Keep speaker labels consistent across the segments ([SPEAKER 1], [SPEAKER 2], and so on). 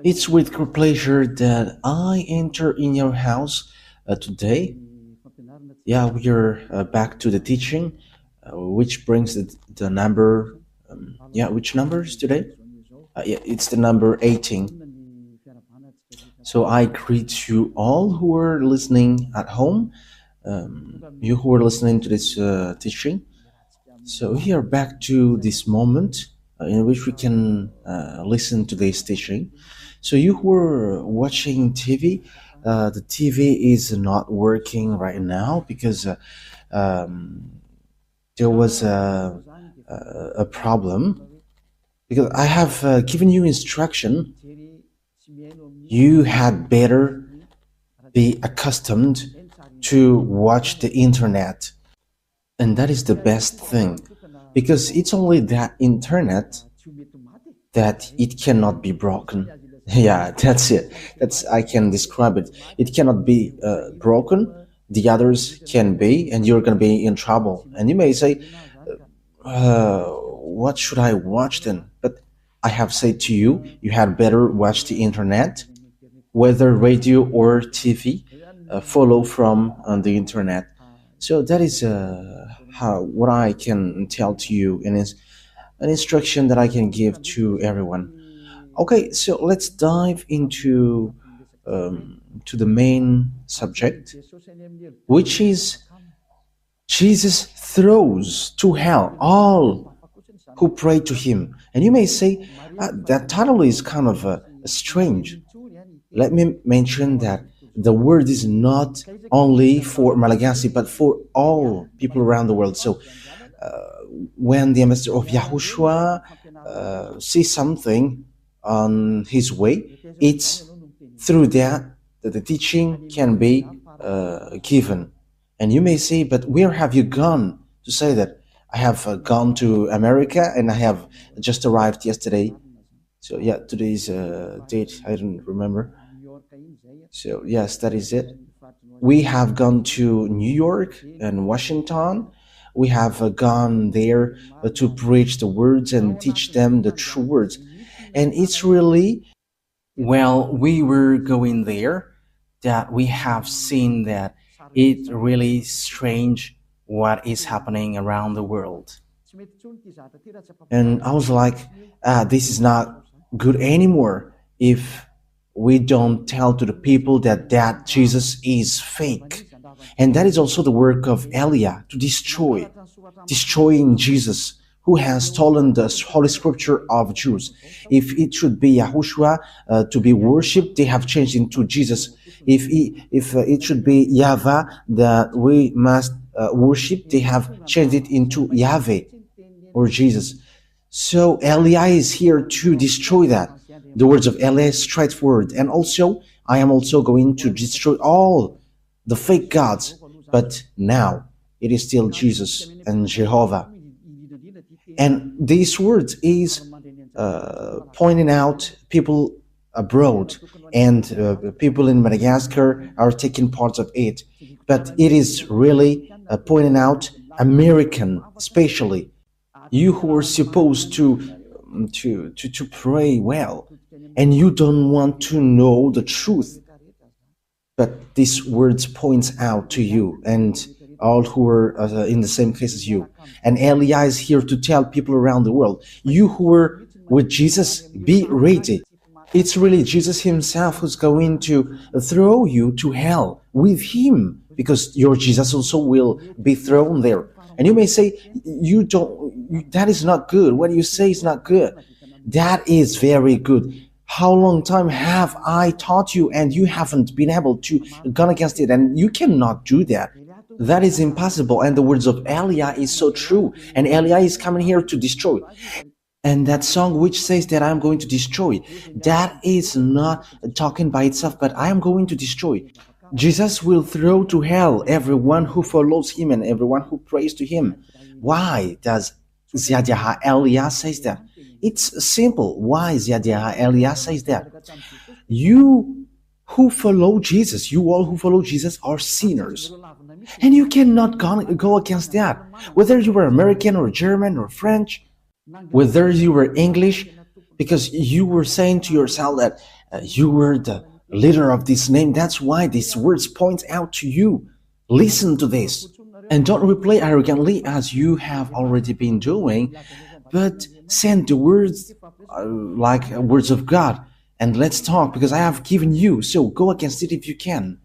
[SPEAKER 1] It's with great pleasure that I enter in your house today. Yeah, we're back to the teaching, which brings the number. Yeah, which number is today? Yeah, it's the number 18. So I greet you all who are listening at home, you who are listening to this teaching. So we are back to this moment in which we can listen to this teaching. So you who are watching TV, the TV is not working right now because there was a problem. Because I have given you instruction, you had better be accustomed to watch the internet, and that is the best thing because it's only that internet that it cannot be broken. Yeah, that's it. That's I can describe it. It cannot be broken. The others can be, and you're gonna be in trouble. And you may say, "What should I watch then?" But I have said to you, you had better watch the internet, whether radio or TV. Follow from on the internet. So that is how what I can tell to you, and is an instruction that I can give to everyone. Okay, so let's dive into to the main subject, which is Jesus throws to hell all who pray to him. And you may say, that title is kind of strange. Let me mention that the word is not only for Malagasy, but for all people around the world. So when the ambassador of Yahushua sees something on his way, it's through that the teaching can be given. And you may say, but where have you gone to say that? I have gone to America and I have just arrived yesterday. So yeah, today's date, I don't remember. So yes, that is it. We have gone to New York and Washington. We have gone there to preach the words and teach them the true words. And it's really, well, we were going there that we have seen that it really strange what is happening around the world. And I was like, this is not good anymore if we don't tell to the people that Jesus is fake. And that is also the work of Elia to destroying Jesus, who has stolen the Holy Scripture of Jews. If it should be YAHOSHUAH to be worshipped, they have changed into Jesus. If it should be YAHVAH that we must worship, they have changed it into Yahweh or Jesus. So Elia is here to destroy that. The words of Elia is straightforward. And also, I am also going to destroy all the fake gods. But now, it is still Jesus and Jehovah. And these words is pointing out people abroad, and people in Madagascar are taking part of it. But it is really pointing out American, especially you who are supposed to pray well, and you don't want to know the truth. But these words points out to you and all who are in the same case as you. And Elia is here to tell people around the world, you who are with Jesus, be ready. It's really Jesus himself who's going to throw you to hell with him, because your Jesus also will be thrown there. And you may say, that is not good. What you say is not good. That is very good. How long time have I taught you and you haven't been able to go against it? And you cannot do that. That is impossible. And the words of Elia is so true. And Elia is coming here to destroy. And that song which says that I'm going to destroy, that is not talking by itself, but I am going to destroy. Jesus will throw to hell everyone who follows him and everyone who prays to him. Why does Ziadiah Elia says that? It's simple. Why Ziadiah Elia says that? You who follow Jesus, you all who follow Jesus are sinners. And you cannot go against that. Whether you were American or German or French, whether you were English, because you were saying to yourself that you were the leader of this name. That's why these words point out to you. Listen to this. And don't reply arrogantly as you have already been doing, but send the words like words of God. And let's talk because I have given you. So go against it if you can.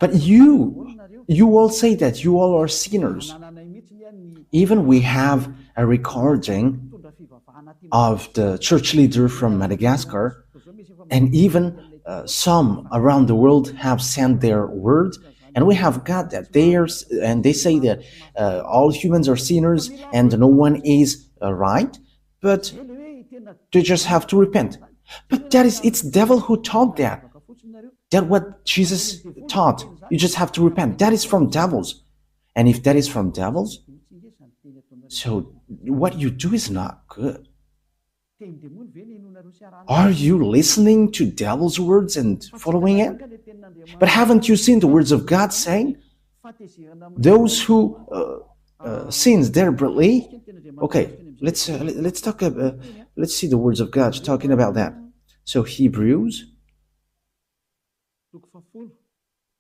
[SPEAKER 1] But you all say that you all are sinners. Even we have a recording of the church leader from Madagascar, and even some around the world have sent their word, and we have got that and they say that all humans are sinners and no one is right, but they just have to repent. But it's devil who taught that. That's what Jesus taught. You just have to repent. That is from devils. And if that is from devils, so what you do is not good. Are you listening to devil's words and following it? But haven't you seen the words of God saying, those who sins deliberately? Okay, let's talk about, let's see the words of God talking about that. So Hebrews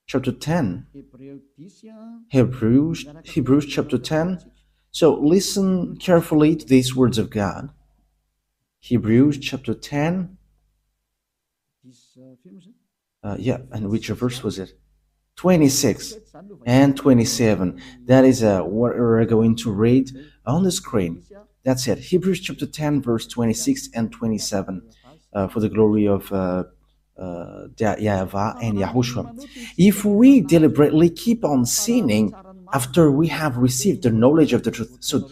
[SPEAKER 1] chapter 10. Hebrews chapter 10. So listen carefully to these words of God. Hebrews chapter 10. And which verse was it? 26 and 27. That is what we're going to read on the screen. That's it. Hebrews chapter 10, verse 26 and 27. For the glory of YAHVAH and YAHOSHUAH. If we deliberately keep on sinning after we have received the knowledge of the truth, so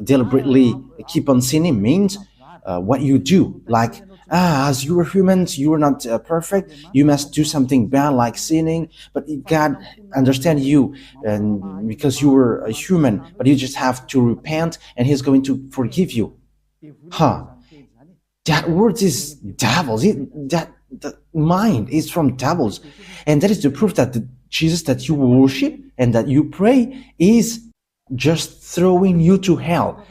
[SPEAKER 1] deliberately keep on sinning means what you do, like as you are humans, you are not perfect, you must do something bad like sinning, but God understands you, and because you were a human, but you just have to repent and He's going to forgive you. That word is devils. That mind is from devils, and that is the proof that the Jesus that you worship and that you pray is just throwing you to hell,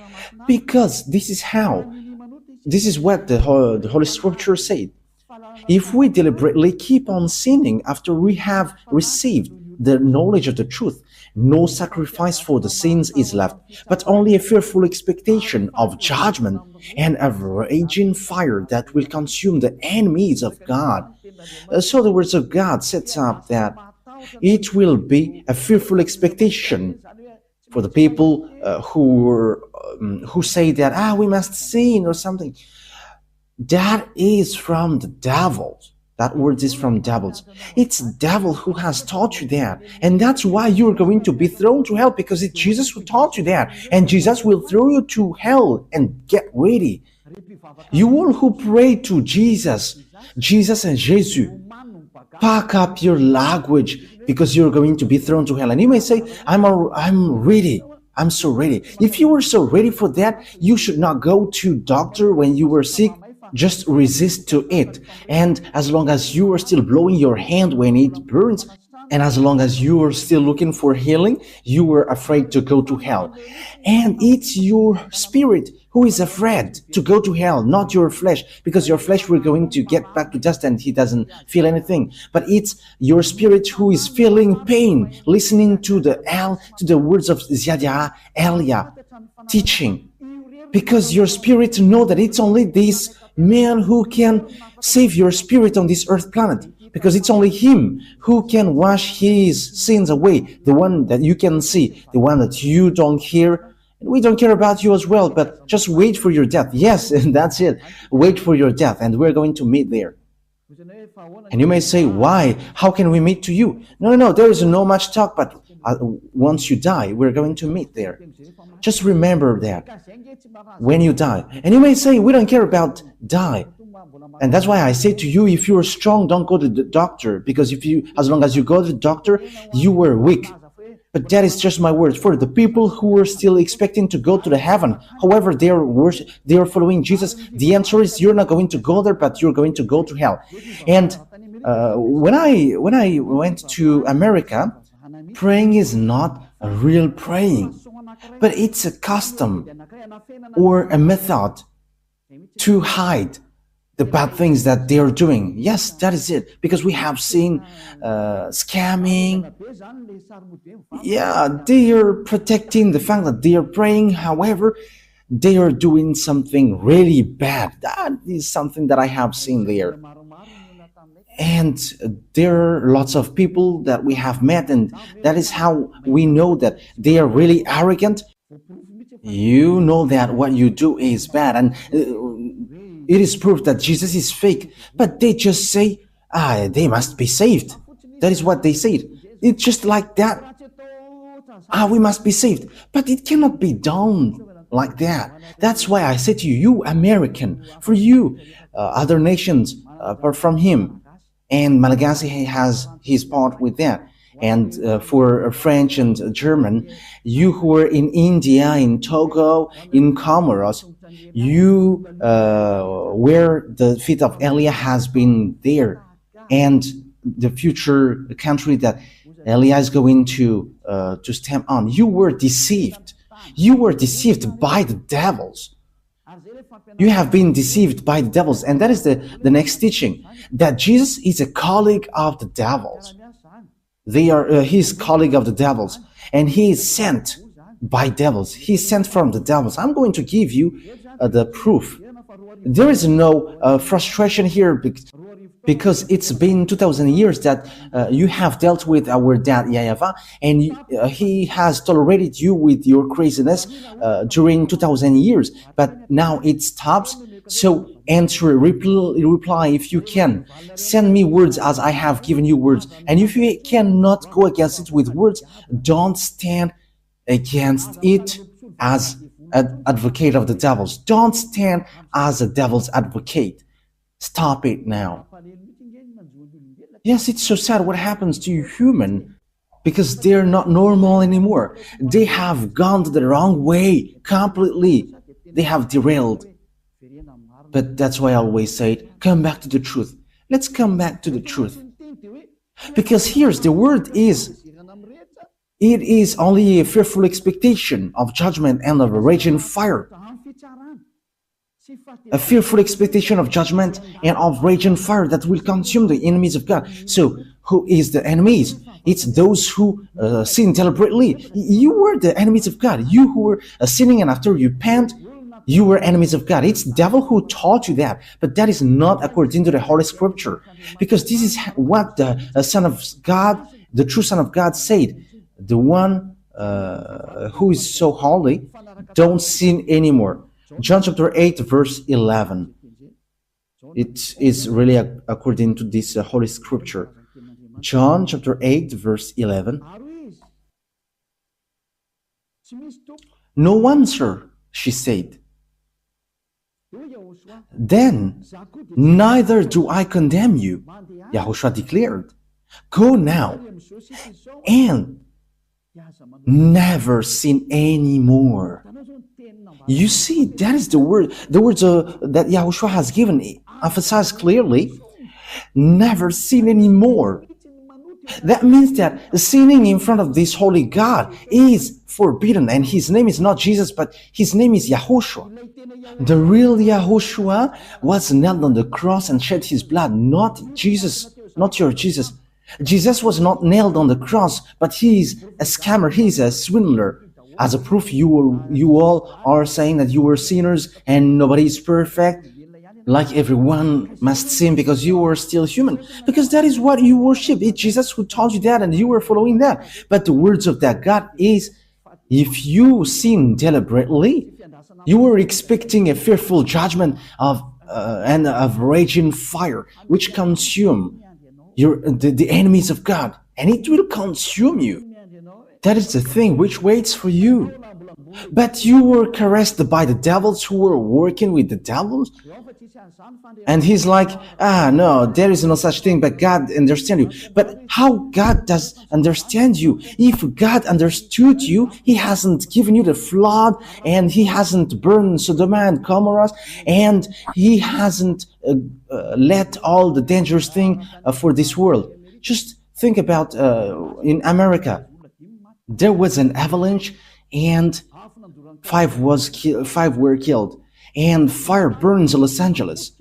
[SPEAKER 1] because this is what the Holy Scripture said. If we deliberately keep on sinning after we have received the knowledge of the truth, no sacrifice for the sins is left, but only a fearful expectation of judgment and a raging fire that will consume the enemies of God. So the words of God sets up that it will be a fearful expectation for the people who say that we must sin or something. That is from the devils. That word is from devils. It's the devil who has taught you that. And that's why you're going to be thrown to hell, because it's Jesus who taught you that. And Jesus will throw you to hell. And get ready. You all who pray to Jesus and Jesus, pack up your language, because you're going to be thrown to hell. And you may say, I'm ready. I'm so ready. If you were so ready for that, you should not go to doctor when you were sick. Just resist to it. And as long as you are still blowing your hand when it burns, and as long as you are still looking for healing, you are afraid to go to hell. And it's your spirit who is afraid to go to hell, not your flesh, because your flesh we're going to get back to dust and he doesn't feel anything. But it's your spirit who is feeling pain, listening to the words of Ziadia Elia teaching, because your spirit know that it's only this man who can save your spirit on this earth planet, because it's only him who can wash his sins away, the one that you can see, the one that you don't hear. And we don't care about you as well, but just wait for your death. Yes, and that's it. Wait for your death, and we're going to meet there. And you may say, why? How can we meet to you? No, there is no much talk, but once you die, we're going to meet there. Just remember that when you die. And you may say, we don't care about die. And that's why I say to you, if you are strong, don't go to the doctor, because as long as you go to the doctor, you were weak. But that is just my words. For the people who are still expecting to go to the heaven, however they are following Jesus, the answer is you're not going to go there, but you're going to go to hell. And when I went to America, praying is not a real praying, but it's a custom or a method to hide the bad things that they are doing. Yes, that is it. Because we have seen scamming. Yeah, they are protecting the fact that they are praying. However, they are doing something really bad. That is something that I have seen there. And there are lots of people that we have met, and that is how we know that they are really arrogant. You know that what you do is bad, and it is proof that Jesus is fake, but they just say, they must be saved. That is what they say. It's just like that. We must be saved. But it cannot be done like that. That's why I say to you, you American, for you, other nations apart from him, and Malagasy has his part with that. And for French and German, you who are in India, in Togo, in Comoros, you where the feet of Elia has been there, and the future country that Elia is going to stamp on. You were deceived. You were deceived by the devils. You have been deceived by the devils, and that is the next teaching, that Jesus is a colleague of the devils. They are his colleague of the devils, and he is sent by devils. He is sent from the devils. I'm going to give you the proof. There is no frustration here because it's been 2,000 years that you have dealt with our dad YAHVAH, and he has tolerated you with your craziness during 2,000 years. But now it stops. So answer, reply if you can. Send me words as I have given you words. And if you cannot go against it with words, don't stand against it as an advocate of the devils. Don't stand as a devil's advocate. Stop it now. Yes, it's so sad what happens to you human, because they're not normal anymore. They have gone the wrong way completely. They have derailed. But that's why I always say, come back to the truth. Let's come back to the truth. Because here's the word is, it is only a fearful expectation of judgment and of a raging fire. A fearful expectation of judgment and of raging fire that will consume the enemies of God. So, who is the enemies? It's those who sin deliberately. You were the enemies of God. You who were sinning, and after you repent, you were enemies of God. It's the devil who taught you that, but that is not according to the Holy Scripture, because this is what the Son of God, the true Son of God, said. The one who is so holy, don't sin anymore. John chapter 8, verse 11. It is really according to this Holy Scripture. John chapter 8, verse 11. No one, sir, she said. Then, neither do I condemn you, YAHOSHUAH declared. Go now and never sin anymore. You see, that is the word. The words that YAHOSHUAH has given emphasize clearly. Never sin anymore. That means that sinning in front of this holy God is forbidden, and his name is not Jesus, but his name is YAHOSHUAH. The real YAHOSHUAH was nailed on the cross and shed his blood, not Jesus, not your Jesus. Jesus was not nailed on the cross, but he is a scammer, he is a swindler. As a proof, you all are saying that you were sinners and nobody is perfect, like everyone must sin because you are still human, because that is what you worship. It's Jesus who taught you that, and you were following that. But the words of that God is, if you sin deliberately, you were expecting a fearful judgment of and of raging fire, which consume the enemies of God, and it will consume you. That is the thing which waits for you. But you were caressed by the devils who were working with the devils. And he's like, no, there is no such thing, but God understands you. But how God does understand you? If God understood you, he hasn't given you the flood, and he hasn't burned Sodom and Gomorrah, and he hasn't let all the dangerous thing for this world. Just think about in America, there was an avalanche, and five were killed. and fire burns Los Angeles.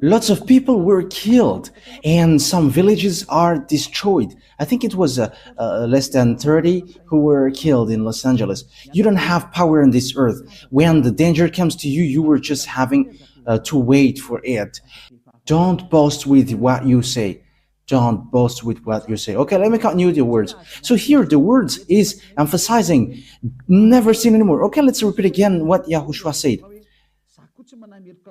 [SPEAKER 1] Lots of people were killed, and some villages are destroyed. I think it was less than 30 who were killed in Los Angeles. You don't have power on this earth. When the danger comes to you, you were just having to wait for it. Don't boast with what you say. Don't boast with what you say. Okay, let me continue the words. So here the words is emphasizing never sin anymore. Okay, let's repeat again what Yahushua said.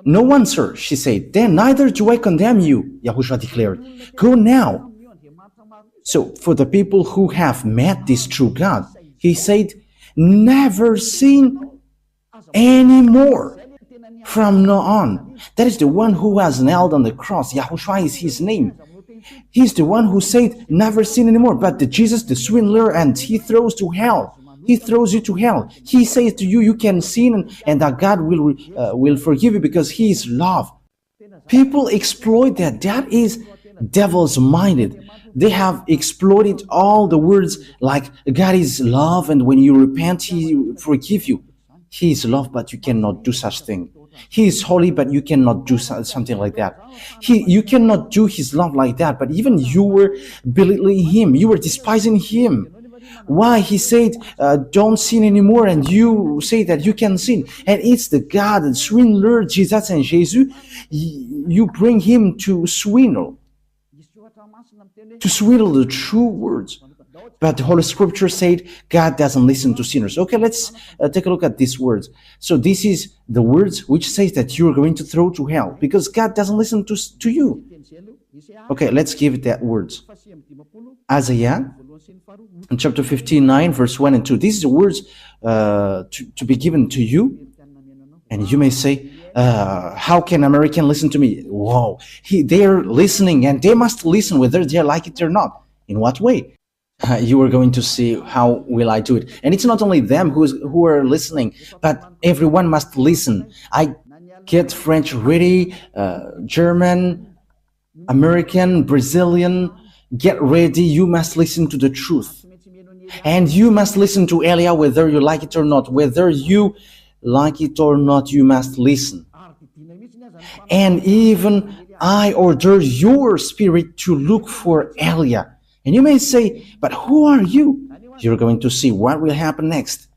[SPEAKER 1] No one, sir, she said. Then neither do I condemn you, Yahushua declared. Go now. So for the people who have met this true God, he said, never sin anymore from now on. That is the one who was nailed on the cross. Yahushua is his name. He's the one who said, never sin anymore. But the Jesus, the swindler, and he throws to hell. He throws you to hell. He says to you, you can sin and that God will forgive you because he is love. People exploit that. That is devil's minded. They have exploited all the words like God is love and when you repent, he forgive you. He is love, but you cannot do such thing. He is holy, but you cannot do something like that. You cannot do his love like that, but even you were belittling him. You were despising him. Why? He said, don't sin anymore, and you say that you can sin. And it's the God, the swindler, Jesus and Jesus, you bring him to swindle the true words. But the Holy Scripture said God doesn't listen to sinners. Okay, let's take a look at these words. So this is the words which says that you're going to throw to hell because God doesn't listen to you. Okay, let's give that words. Isaiah chapter 59, verse 1 and 2. These are the words to be given to you. And you may say, how can American listen to me? Whoa, they're listening and they must listen whether they like it or not. In what way? You are going to see how will I do it. And it's not only them who are listening, but everyone must listen. I get French ready, German, American, Brazilian, get ready. You must listen to the truth. And you must listen to Elia whether you like it or not. Whether you like it or not, you must listen. And even I order your spirit to look for Elia. And you may say, but who are you? You're going to see what will happen next.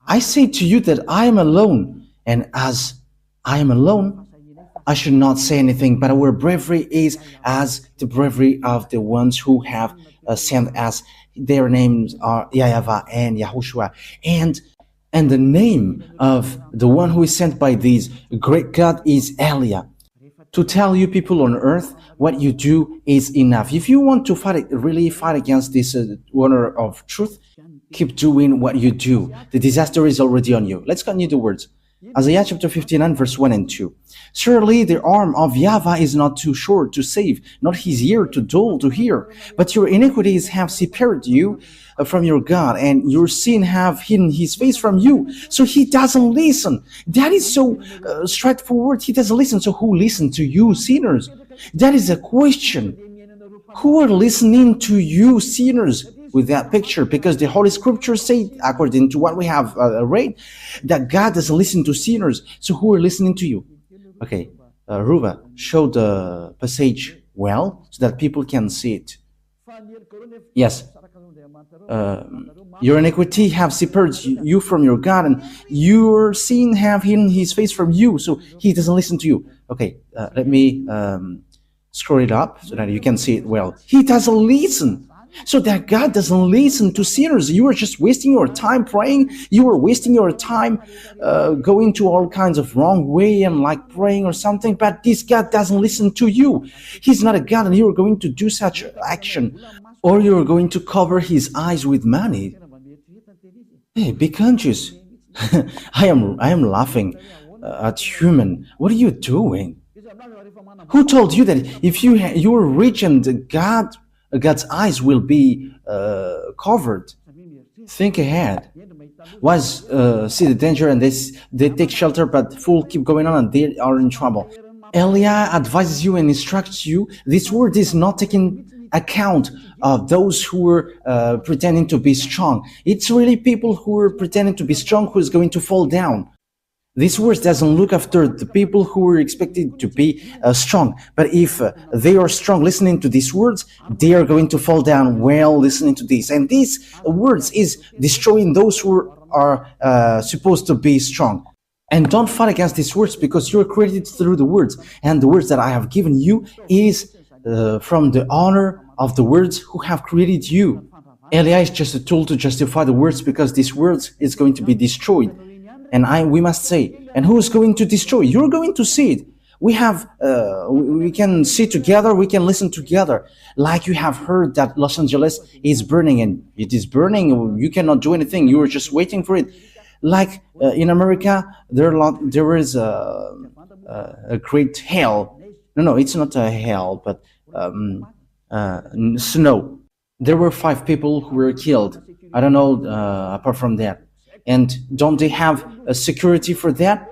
[SPEAKER 1] I say to you that I am alone, and as I am alone, I should not say anything, but our bravery is as the bravery of the ones who have sent us. Their names are YAHVAH and YAHOSHUAH. And the name of the one who is sent by this great God is Elia. To tell you people on earth, what you do is enough. If you want to really fight against this honor of truth, keep doing what you do. The disaster is already on you. Let's continue the words. Isaiah chapter 59, verse 1 and 2. Surely the arm of YAHVAH is not too short to save, not his ear too dull to hear. But your iniquities have separated you from your God, and your sin have hidden his face from you. So he doesn't listen. That is so straightforward. He doesn't listen. So who listens to you, sinners? That is a question. Who are listening to you, sinners? With that picture, because the Holy Scripture say, according to what we have read, that God doesn't listen to sinners. So who are listening to you? Okay, Ruva, show the passage well so that people can see it. Yes. Your iniquity have separated you from your God, and your sin have hidden his face from you, so he doesn't listen to you. Okay, let me scroll it up so that you can see it well. He doesn't listen. So that God doesn't listen to sinners. You are just wasting your time praying. You are wasting your time going to all kinds of wrong way and like praying or something. But this God doesn't listen to you. He's not a God, and you are going to do such action. Or you are going to cover his eyes with money. Hey, be conscious. I am laughing at human. What are you doing? Who told you that if you are rich and God's eyes will be covered? Think ahead. Once see the danger and they take shelter, but fool keep going on and they are in trouble. Elia advises you and instructs you. This word is not taking account of those who are pretending to be strong. It's really people who are pretending to be strong who is going to fall down. This words doesn't look after the people who are expected to be strong. But if they are strong listening to these words, they are going to fall down while listening to this. And these words is destroying those who are supposed to be strong. And don't fight against these words, because you are created through the words. And the words that I have given you is from the honor of the words who have created you. Eli is just a tool to justify the words, because these words is going to be destroyed. And we must say, and who is going to destroy? You're going to see it. We can see together, we can listen together. Like you have heard that Los Angeles is burning, and it is burning. You cannot do anything. You are just waiting for it. Like in America, there is a great hail. No, it's not a hail, but snow. There were 5 people who were killed. I don't know apart from that. And don't they have a security for that?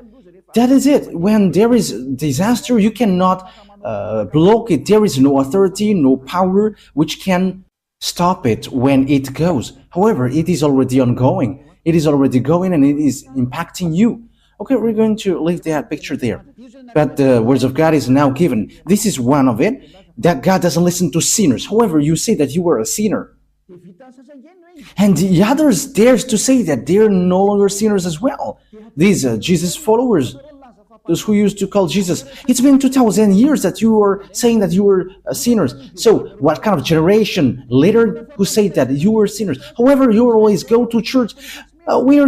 [SPEAKER 1] That is it. When there is disaster, you cannot block it. There is no authority, no power which can stop it when it goes. However, it is already ongoing. It is already going, and it is impacting you. Okay, we're going to leave that picture there. But the words of God is now given. This is one of it, that God doesn't listen to sinners. However, you say that you are a sinner. And the others dares to say that they're no longer sinners as well. These Jesus followers, those who used to call Jesus, it's been 2,000 years that you are saying that you were sinners. So what kind of generation later who say that you were sinners? However, you always go to church. We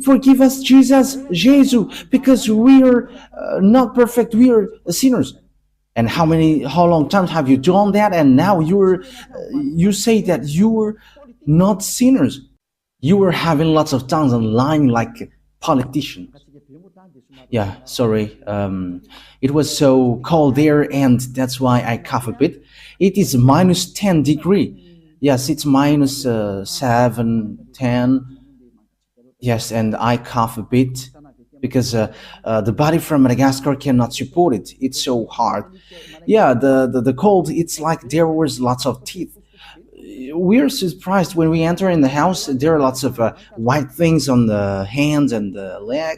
[SPEAKER 1] forgive us, Jesus, because we are not perfect. We are sinners. And how long times have you done that? And now you say that you were not sinners. You were having lots of tongues and lying like politicians. Yeah, sorry. It was so cold there, and that's why I cough a bit. It is minus 10 degree. Yes, it's minus 7, 10. Yes, and I cough a bit because the body from Madagascar cannot support it. It's so hard. Yeah, the cold, it's like there was lots of teeth. We're surprised when we enter in the house. There are lots of white things on the hands and the leg.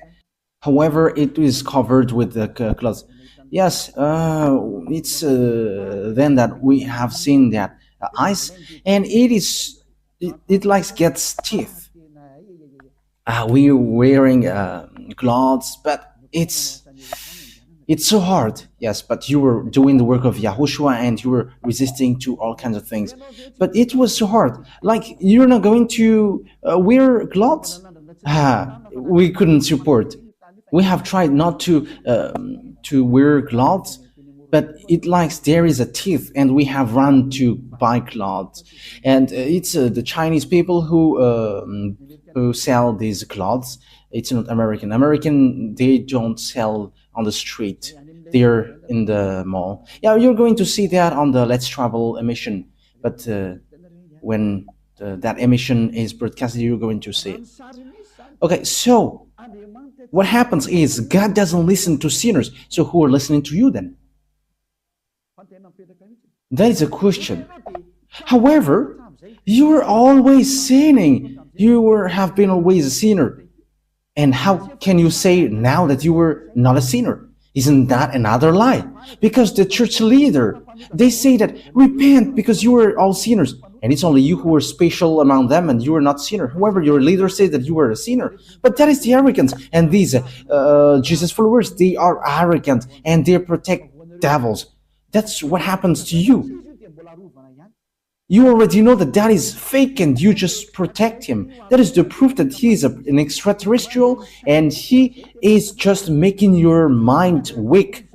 [SPEAKER 1] However, it is covered with the cloth. Yes, it's then that we have seen that ice, and it like gets teeth. We're wearing clothes, but it's so hard. Yes, but you were doing the work of YAHOSHUAH, and you were resisting to all kinds of things. But it was so hard. Like, you're not going to wear clothes? We couldn't support. We have tried not to wear clothes, but it likes there is a teeth, and we have run to buy clothes. And it's the Chinese people who sell these clothes. It's not American. American, they don't sell on the street. They're in the mall. Yeah, you're going to see that on the Let's Travel emission. But when that emission is broadcasted, you're going to see it. Okay, so what happens is God doesn't listen to sinners. So who are listening to you then? That is a question. However, you are always sinning. Have been always a sinner. And how can you say now that you were not a sinner? Isn't that another lie? Because the church leader, they say that repent because you were all sinners. And it's only you who are special among them, and you are not sinner. However, your leader says that you are a sinner. But that is the arrogance. And these Jesus followers, they are arrogant, and they protect devils. That's what happens to you. You already know that that is fake, and you just protect him. That is the proof that he is an extraterrestrial, and he is just making your mind weak.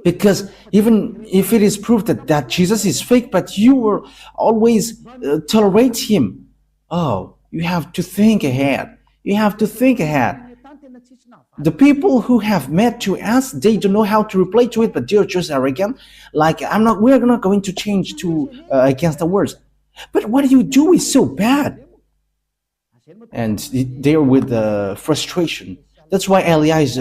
[SPEAKER 1] Because even if it is proof that Jesus is fake, but you will always tolerate him. Oh, you have to think ahead. You have to think ahead. The people who have met to us, they don't know how to reply to it, but they're just arrogant. Like, we're not going to change to against the words. But what you do is so bad. And they're with frustration. That's why Elia is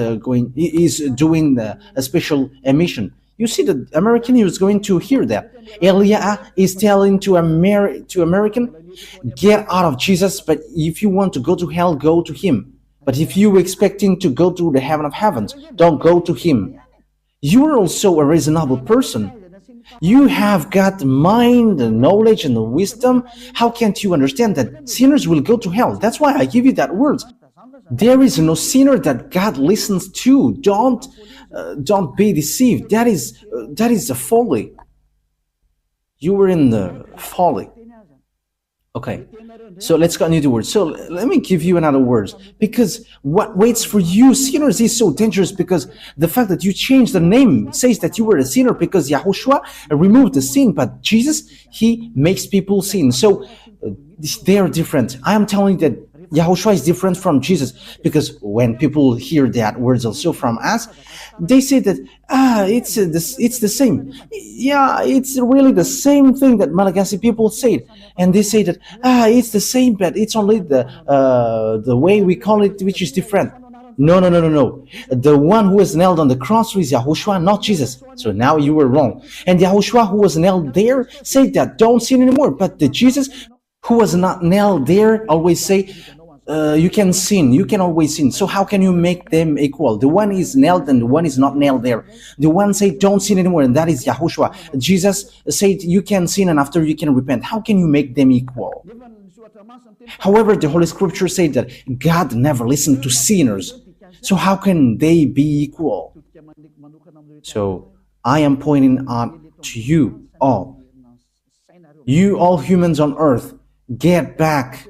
[SPEAKER 1] doing a special emission. You see, the American is going to hear that. Elia is telling to American, get out of Jesus, but if you want to go to hell, go to him. But if you expecting to go to the heaven of heavens, don't go to him. You are also a reasonable person. You have got mind and knowledge and wisdom. How can't you understand that sinners will go to hell? That's why I give you that words. There is no sinner that God listens to. Don't be deceived. That is a folly. You were in the folly. Okay, so let's continue the words. So let me give you another words. Because what waits for you, sinners, is so dangerous, because the fact that you changed the name says that you were a sinner, because Yahushua removed the sin, but Jesus, he makes people sin. So they are different. I am telling you that Yahushua is different from Jesus, because when people hear that words also from us, they say that it's the same. Yeah, it's really the same thing that Malagasy people said, and they say that it's the same, but it's only the way we call it which is different. No, no, no, no, no. The one who was nailed on the cross was Yahushua, not Jesus. So now you were wrong. And Yahushua, who was nailed there, said that don't sin anymore. But the Jesus who was not nailed there always say, you can sin, you can always sin. So how can you make them equal? The one is nailed and the one is not nailed there. The one said don't sin anymore, and that is Yahushua. Jesus said you can sin and after you can repent. How can you make them equal? However, the Holy Scripture said that God never listened to sinners. So how can they be equal? So I am pointing out to you all humans on earth, get back.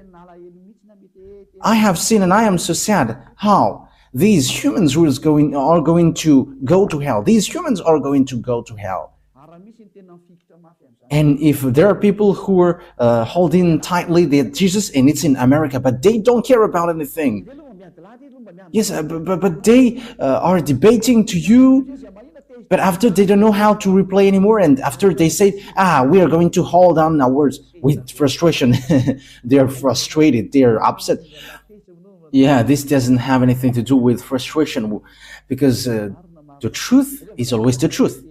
[SPEAKER 1] I have seen, and I am so sad how these humans are going to go to hell. These humans are going to go to hell. And if there are people who are holding tightly that Jesus, and it's in America, but they don't care about anything. Yes, but they are debating to you, but after they don't know how to replay anymore, and after they say, we are going to hold on our words with frustration. They are frustrated, they are upset. Yeah, this doesn't have anything to do with frustration, because the truth is always the truth.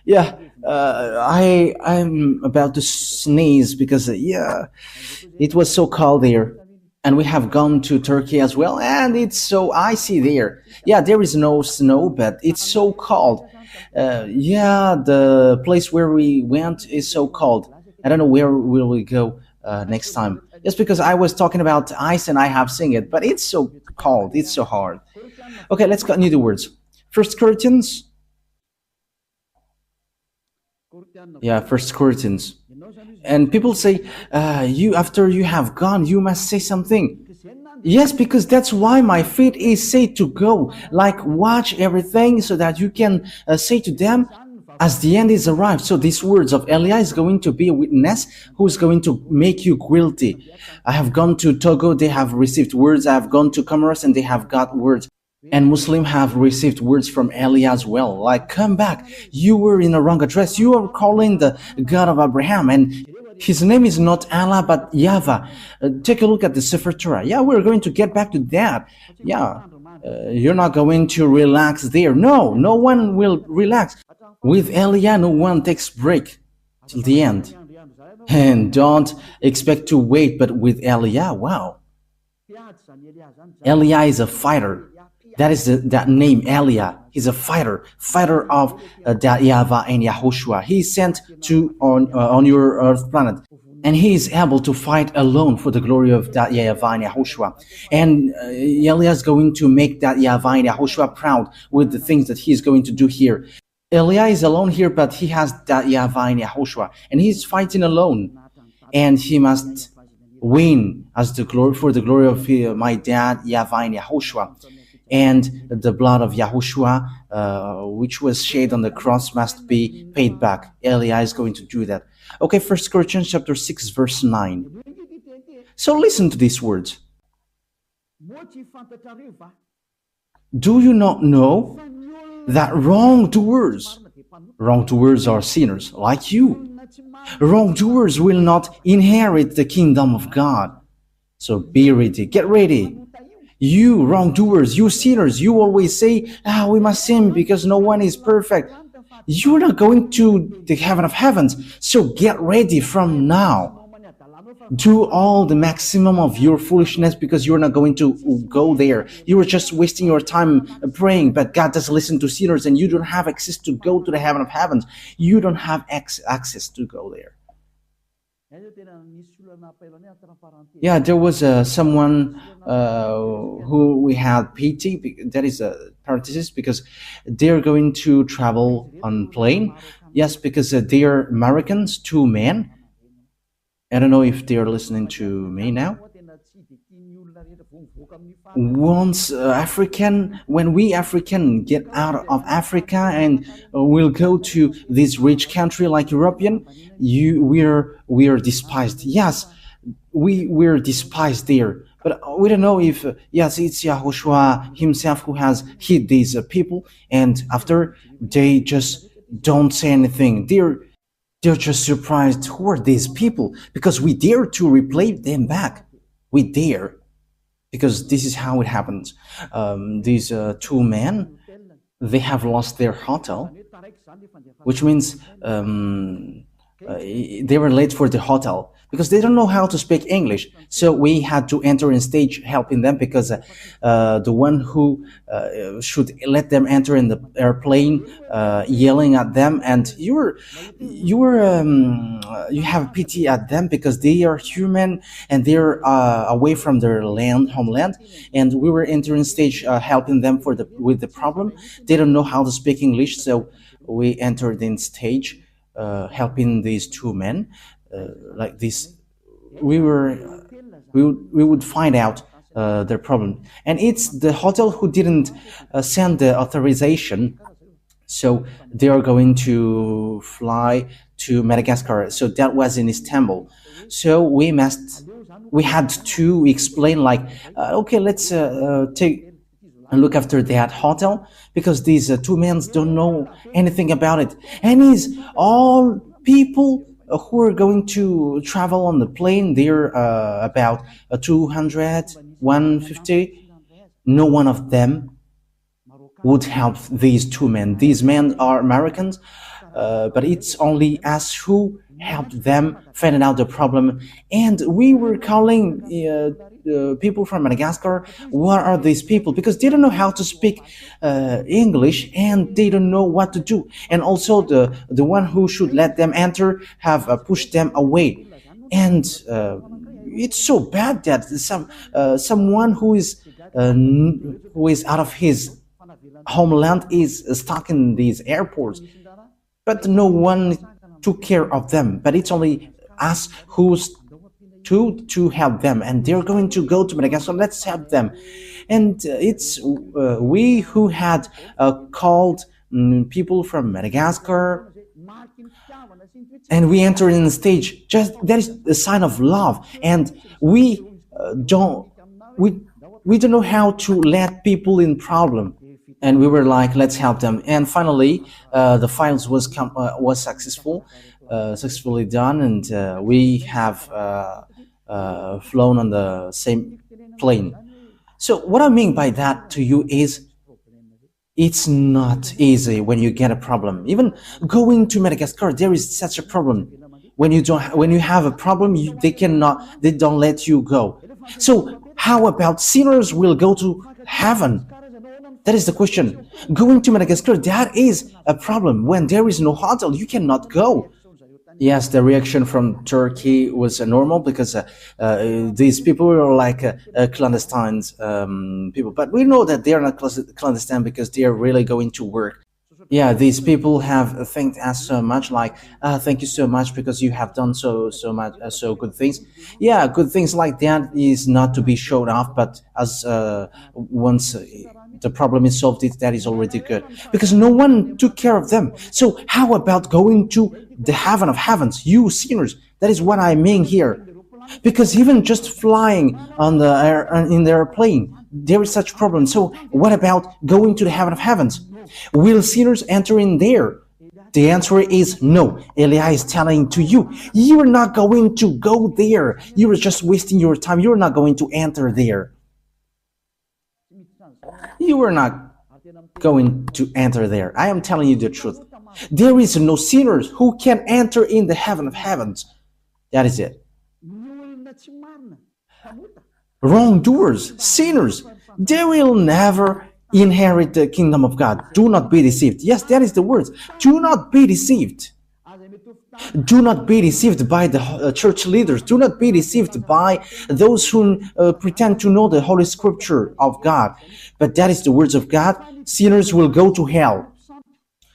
[SPEAKER 1] Yeah, I'm about to sneeze because, it was so cold there. And we have gone to Turkey as well, and it's so icy there. Yeah, there is no snow, but it's so cold. The place where we went is so cold. I don't know where will we go next time. Just because I was talking about ice and I have seen it, but it's so cold, it's so hard. Okay, let's continue the words. First Corinthians. Yeah, First Corinthians. And people say, after you have gone, you must say something. Yes, because that's why my feet is said to go. Like, watch everything so that you can say to them, as the end is arrived. So these words of Elia is going to be a witness who is going to make you guilty. I have gone to Togo, they have received words. I have gone to Comoros and they have got words. And Muslims have received words from Elia as well. Like, come back. You were in a wrong address. You are calling the God of Abraham. And his name is not Allah, but YAHVAH. Take a look at the Sefer Torah. Yeah, we're going to get back to that. Yeah, you're not going to relax there. No, no one will relax. With Elia, no one takes break till the end. And don't expect to wait, but with Elia, wow. Elia is a fighter. That is that name, Elia. He's a fighter of that YAHVAH and YAHOSHUAH. He is sent to on your earth planet, and he is able to fight alone for the glory of that YAHVAH and YAHOSHUAH. And Elia is going to make that YAHVAH and YAHOSHUAH proud with the things that he is going to do here. Elia is alone here, but he has that YAHVAH and YAHOSHUAH, and he's fighting alone, and he must win as the glory for the glory of my dad YAHVAH and YAHOSHUAH. And the blood of Yahushua, which was shed on the cross, must be paid back. Elia is going to do that. Okay, 1 Corinthians chapter 6, verse 9. So listen to these words. Do you not know that wrongdoers are sinners like you? Wrongdoers will not inherit the kingdom of God. So be ready, get ready. You wrongdoers, you sinners, you always say, we must sin because no one is perfect. You're not going to the heaven of heavens, so get ready from now. Do all the maximum of your foolishness because you're not going to go there. You are just wasting your time praying, but God doesn't listen to sinners, and you don't have access to go to the heaven of heavens. You don't have access to go there. Yeah, there was someone who we had pity. That is a parenthesis because they're going to travel on plane. Yes, because they're Americans, two men. I don't know if they're listening to me now. Once African, when we African get out of Africa and we'll go to this rich country like European, we're despised. Yes, we're despised there. But we don't know if yes, it's Yahushua himself who has hit these people, and after they just don't say anything. They're just surprised who are these people because we dare to replay them back. We dare because this is how it happens. These two men, they have lost their hotel, which means they were late for the hotel because they don't know how to speak English. So we had to enter in stage helping them because the one who should let them enter in the airplane yelling at them, and you have pity at them because they are human and they're away from their homeland, and we were entering stage helping them with the problem. They don't know how to speak English, so we entered in stage helping these two men like this. We would find out their problem, and it's the hotel who didn't send the authorization, so they are going to fly to Madagascar. So that was in Istanbul. So we had to explain like, okay, let's take and look after that hotel because these two men don't know anything about it, and is all people who are going to travel on the plane. They're about 200, 150. No one of them would help these two men. These men are Americans, but it's only us who helped them find out the problem. And we were calling people from Madagascar. What are these people? Because they don't know how to speak English and they don't know what to do. And also the one who should let them enter have pushed them away. And it's so bad that someone who is out of his homeland is stuck in these airports, but no one took care of them. But it's only us who's to help them, and they're going to go to Madagascar. Let's help them. And it's we who had called people from Madagascar, and we enter in the stage. Just that is a sign of love, and we don't know how to let people in problem. And we were like, let's help them. And finally, the files was successfully done, and we have flown on the same plane. So what I mean by that to you is, it's not easy when you get a problem. Even going to Madagascar, there is such a problem. When you have a problem, they don't let you go. So how about sinners will go to heaven? That is the question. Going to Madagascar, that is a problem. When there is no hotel, you cannot go. Yes, the reaction from Turkey was normal because these people were like clandestine people. But we know that they are not clandestine because they are really going to work. Yeah, these people have thanked us so much, like, thank you so much because you have done so much, so good things. Yeah, good things like that is not to be showed off, but as once the problem is solved, that is already good because no one took care of them. So how about going to the heaven of heavens, you sinners? That is what I mean here. Because even just flying on in the airplane, there is such problem. So what about going to the heaven of heavens? Will sinners enter in there? The answer is no. Elia is telling to you, you are not going to go there. You are just wasting your time. You are not going to enter there. You are not going to enter there. I am telling you the truth. There is no sinners who can enter in the heaven of heavens. That is it. Wrongdoers, sinners, they will never inherit the kingdom of God. Do not be deceived. Yes, that is the words. Do not be deceived. Do not be deceived by the church leaders. Do not be deceived by those who pretend to know the Holy Scripture of God. But that is the words of God. Sinners will go to hell.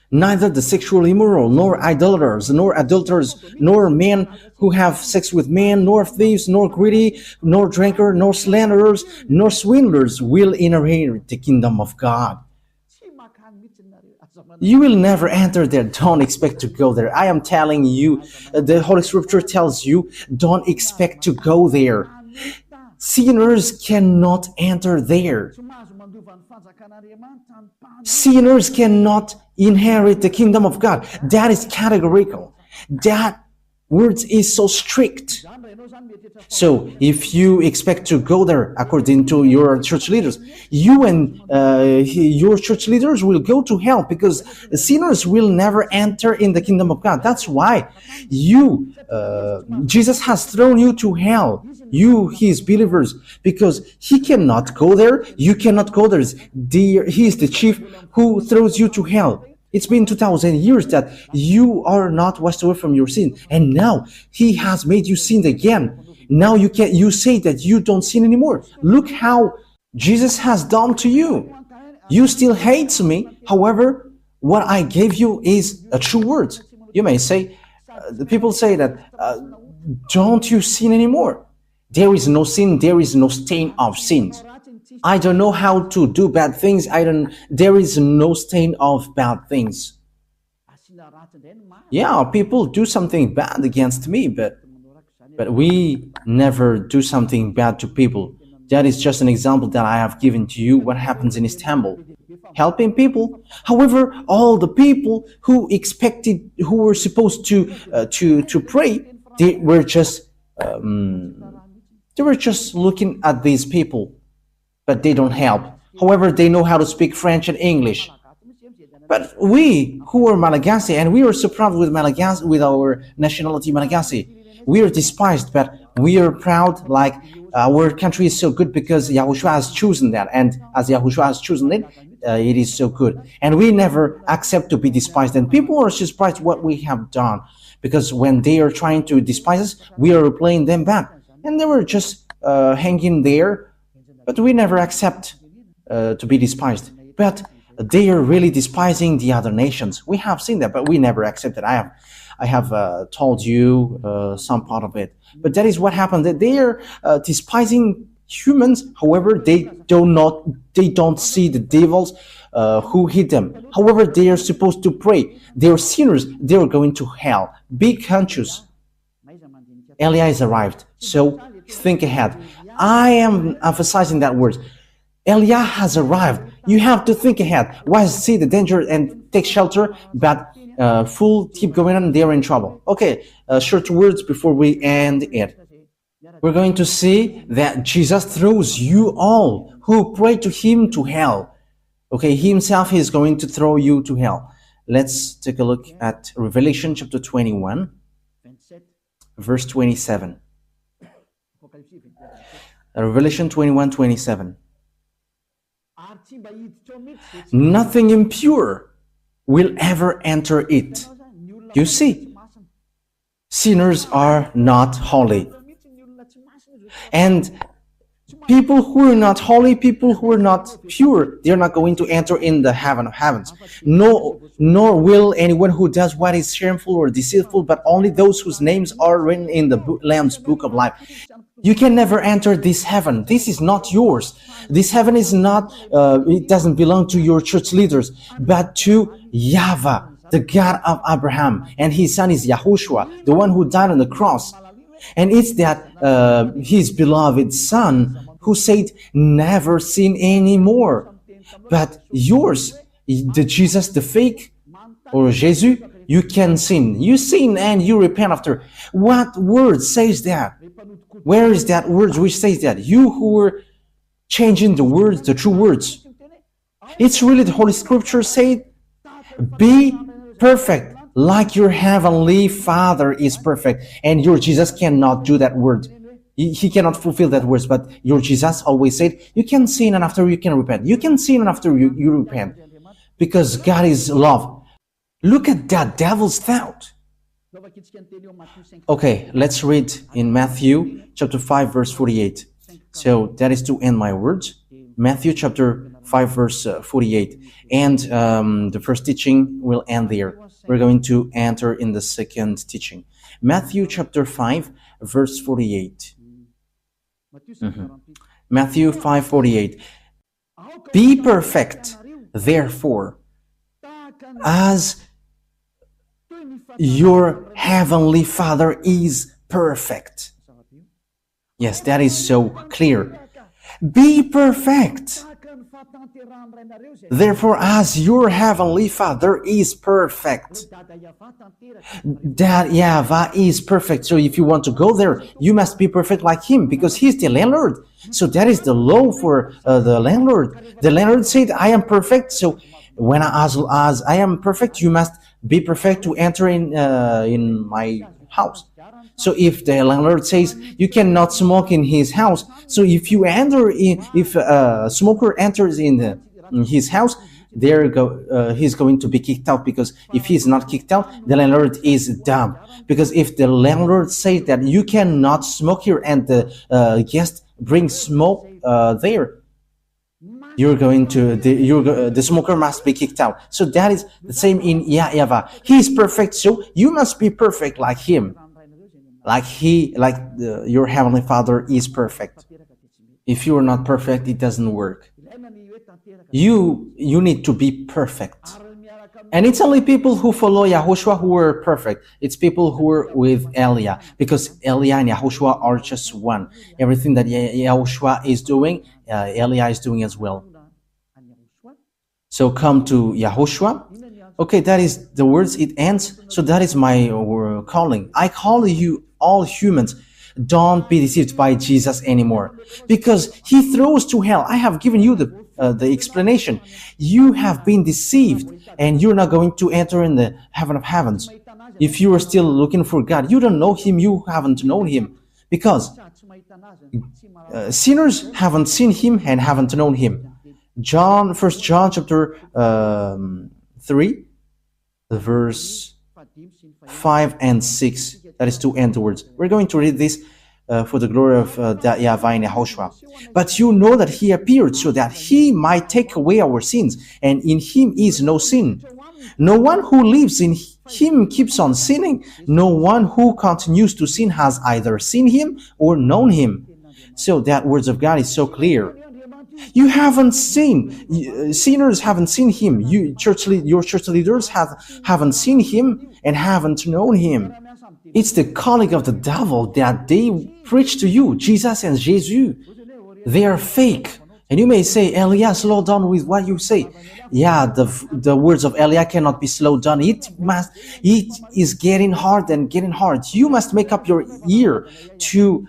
[SPEAKER 1] Neither the sexual immoral, nor idolaters, nor adulterers, nor men who have sex with men, nor thieves, nor greedy, nor drinker, nor slanderers, nor swindlers will inherit the kingdom of God. You will never enter there. Don't expect to go there. I am telling you, the Holy Scripture tells you, don't expect to go there. Sinners cannot enter there. Sinners cannot inherit the kingdom of God. That is categorical. That word is so strict. So if you expect to go there according to your church leaders, you and your church leaders will go to hell, because sinners will never enter in the kingdom of God. That's why Jesus has thrown you to hell, you, his believers, because he cannot go there. You cannot go there. He is the chief who throws you to hell. It's been 2,000 years that you are not washed away from your sin, and now he has made you sin again. Now you say that you don't sin anymore. Look how Jesus has done to you. You still hate me. However, what I gave you is a true word. You may say, the people say that, don't you sin anymore? There is no sin. There is no stain of sins. I don't know how to do bad things. There is no stain of bad things. Yeah, people do something bad against me, but we never do something bad to people. That is just an example that I have given to you, what happens in Istanbul. Helping people. However, all the people who were supposed to pray, they were just looking at these people, but they don't help. However, they know how to speak French and English. But we who are Malagasy, and we are so proud with Malagasy, with our nationality Malagasy, we are despised, but we are proud, like our country is so good because YAHOSHUAH has chosen that, and as YAHOSHUAH has chosen it, it is so good. And we never accept to be despised, and people are surprised what we have done, because when they are trying to despise us, we are replaying them back, and they were just hanging there, but we never accept to be despised. But they are really despising the other nations. We have seen that, but we never accept it. I have told you some part of it. But that is what happened. That they are despising humans. However, they don't see the devils who hit them. However, they are supposed to pray. They are sinners. They are going to hell. Be conscious. Elias arrived. So think ahead. I am emphasizing that word. Eliah has arrived. You have to think ahead. Why see the danger and take shelter, but keep going on, they're in trouble. Okay, short words before we end it. We're going to see that Jesus throws you all who pray to him to hell. Okay, he himself is going to throw you to hell. Let's take a look at Revelation chapter 21, verse 27. Revelation 21:27. Nothing impure will ever enter it. You see, sinners are not holy. And people who are not holy, people who are not pure, they're not going to enter in the heaven of heavens. No, nor will anyone who does what is shameful or deceitful, but only those whose names are written in the Lamb's book of life. You can never enter this heaven. This is not yours. This heaven is not, it doesn't belong to your church leaders, but to YAHVAH, the God of Abraham. And his son is YAHOSHUAH, the one who died on the cross. And it's that his beloved son who said, never sin anymore. But yours, the Jesus, the fake, or Jesus, you can sin. You sin and you repent after. What word says that? Where is that word which says that? You who were changing the words, the true words. It's really the Holy Scripture said, be perfect like your heavenly Father is perfect. And your Jesus cannot do that word. He cannot fulfill that words, but your Jesus always said, you can sin and after you can repent. You can sin and after you repent. Because God is love. Look at that devil's thought. Okay, let's read in Matthew chapter 5, verse 48. So that is to end my words. Matthew chapter 5, verse 48. And the first teaching will end there. We're going to enter in the second teaching. Matthew chapter 5, verse 48. Matthew 5:48. Be perfect, therefore, as your heavenly Father is perfect. Yes, that is so clear. Be perfect. Therefore, as your heavenly Father is perfect, that YAHVAH is perfect. So if you want to go there, you must be perfect like him, because he's the landlord. So that is the law for the landlord. The landlord said, I am perfect. So when as I am perfect, you must be perfect to enter in my house. So if the landlord says you cannot smoke in his house, so if you enter in, if a smoker enters in his house, he's going to be kicked out, because if he's not kicked out, the landlord is dumb. Because if the landlord says that you cannot smoke here and the guest brings smoke there, the smoker must be kicked out. So that is the same in YAHVAH. He is perfect, so you must be perfect like him. Your heavenly Father is perfect. If you are not perfect, it doesn't work. You need to be perfect. And it's only people who follow YAHOSHUAH who are perfect. It's people who are with Elia, because Elia and YAHOSHUAH are just one. Everything that YAHOSHUAH is doing, Elia is doing as well. So come to YAHOSHUAH. Okay, that is the words, it ends. So that is my calling. I call you all humans. Don't be deceived by Jesus anymore, because he throws to hell. I have given you the explanation. You have been deceived, and you're not going to enter in the heaven of heavens. If you are still looking for God, you don't know him, you haven't known him, because sinners haven't seen him and haven't known him. 1 John chapter 3, verse 5 and 6. That is to end the words. We're going to read this for the glory of YAHVAH and YAHOSHUAH. But you know that he appeared so that he might take away our sins, and in him is no sin. No one who lives in him keeps on sinning. No one who continues to sin has either seen him or known him. So that words of God is so clear. You haven't seen, sinners haven't seen him. Your church leaders haven't seen him and haven't known him. It's the calling of the devil that they preach to you, Jesus and Jesus. They are fake. And you may say, Elia, slow down with what you say. Yeah, the words of Elia cannot be slowed down. It is getting hard and getting hard. You must make up your ear to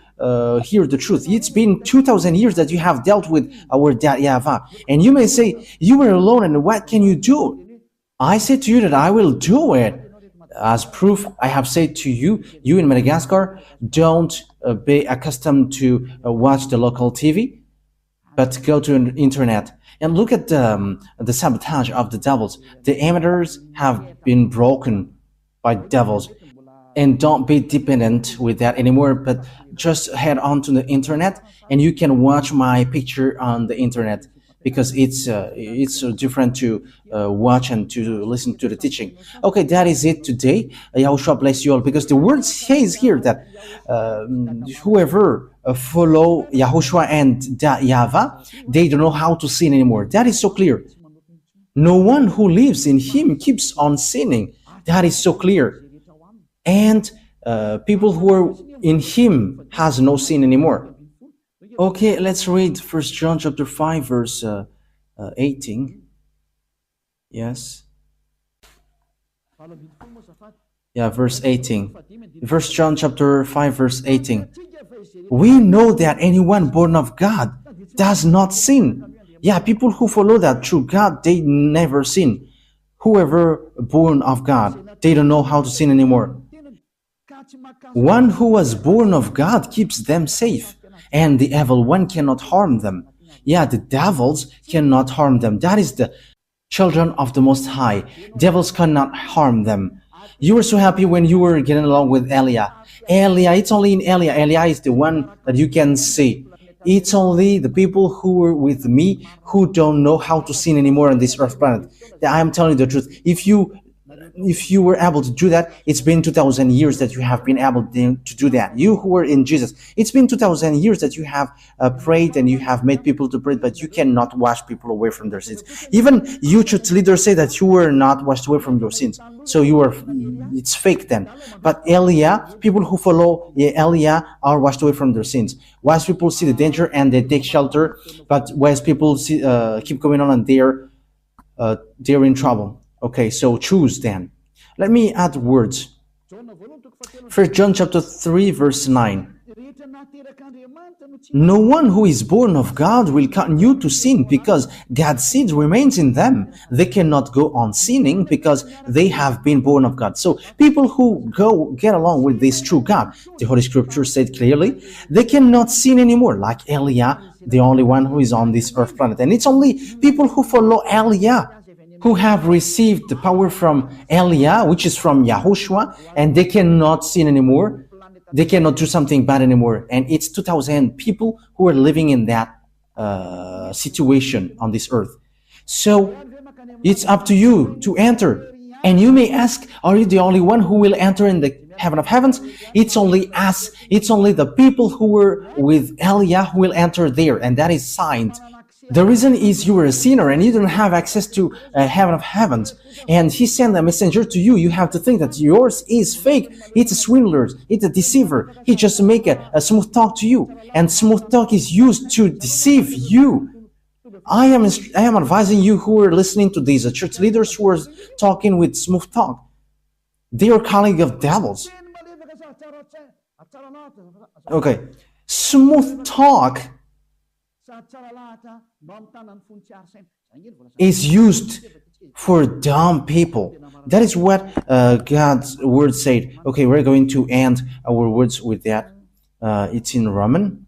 [SPEAKER 1] hear the truth. It's been 2,000 years that you have dealt with our dad YAHVAH. And you may say, you were alone and what can you do? I say to you that I will do it. As proof, I have said to you, you in Madagascar, don't be accustomed to watch the local TV, but go to the internet and look at the sabotage of the devils. The amateurs have been broken by devils. And don't be dependent with that anymore, but just head on to the internet and you can watch my picture on the internet, because it's different to watch and to listen to the teaching. Okay, that is it today. YAHOSHUAH bless you all, because the word says here that whoever follow YAHOSHUAH and YAHVAH, they don't know how to sin anymore. That is so clear. No one who lives in him keeps on sinning. That is so clear. And people who are in him has no sin anymore. Okay, let's read 1 John chapter 5, verse 18. Yes. Yeah, verse 18. 1 John chapter 5, verse 18. We know that anyone born of God does not sin. Yeah, people who follow that through God, they never sin. Whoever born of God, they don't know how to sin anymore. One who was born of God keeps them safe, and the evil one cannot harm them. Yeah, the devils cannot harm them. That is the children of the Most High. Devils cannot harm them. You were so happy when you were getting along with Elia. Elia, it's only in Elia. Elia is the one that you can see. It's only the people who were with me who don't know how to sin anymore on this earth planet. I am telling you the truth. If you were able to do that, it's been 2,000 years that you have been able to do that. You who were in Jesus, it's been 2,000 years that you have prayed and you have made people to pray, but you cannot wash people away from their sins. Even you church leaders say that you were not washed away from your sins. So it's fake then. But people who follow Elia are washed away from their sins. Wise people see the danger and they take shelter, but wise people keep going on and they're in trouble. Okay, so choose then. Let me add words. 1 John chapter 3 verse 9. No one who is born of God will continue to sin because God's seed remains in them. They cannot go on sinning because they have been born of God. So people who get along with this true God, the Holy Scripture said clearly, they cannot sin anymore, like Elia, the only one who is on this earth planet. And it's only people who follow Elia who have received the power from Elia, which is from YAHOSHUAH, and they cannot sin anymore. They cannot do something bad anymore. And it's 2,000 people who are living in that situation on this earth. So it's up to you to enter. And you may ask, are you the only one who will enter in the heaven of heavens? It's only us. It's only the people who were with Elia who will enter there, and that is signed. The reason is you were a sinner and you don't have access to heaven of heavens. And he sent a messenger to you. You have to think that yours is fake. It's a swindler. It's a deceiver. He just make a smooth talk to you. And smooth talk is used to deceive you. I am advising you who are listening to these church leaders who are talking with smooth talk. They are calling of devils. Okay. Smooth talk is used for dumb people. That is what God's word said. Okay, we're going to end our words with that. It's in Roman.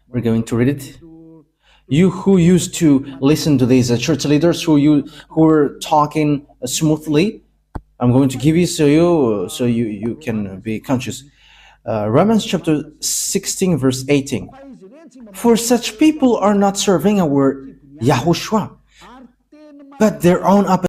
[SPEAKER 1] We're going to read it. You who used to listen to these church leaders who are talking smoothly, I'm going to give you so you can be conscious. Romans chapter 16 verse 18. For such people are not serving our YAHOSHUAH, but their own appetite.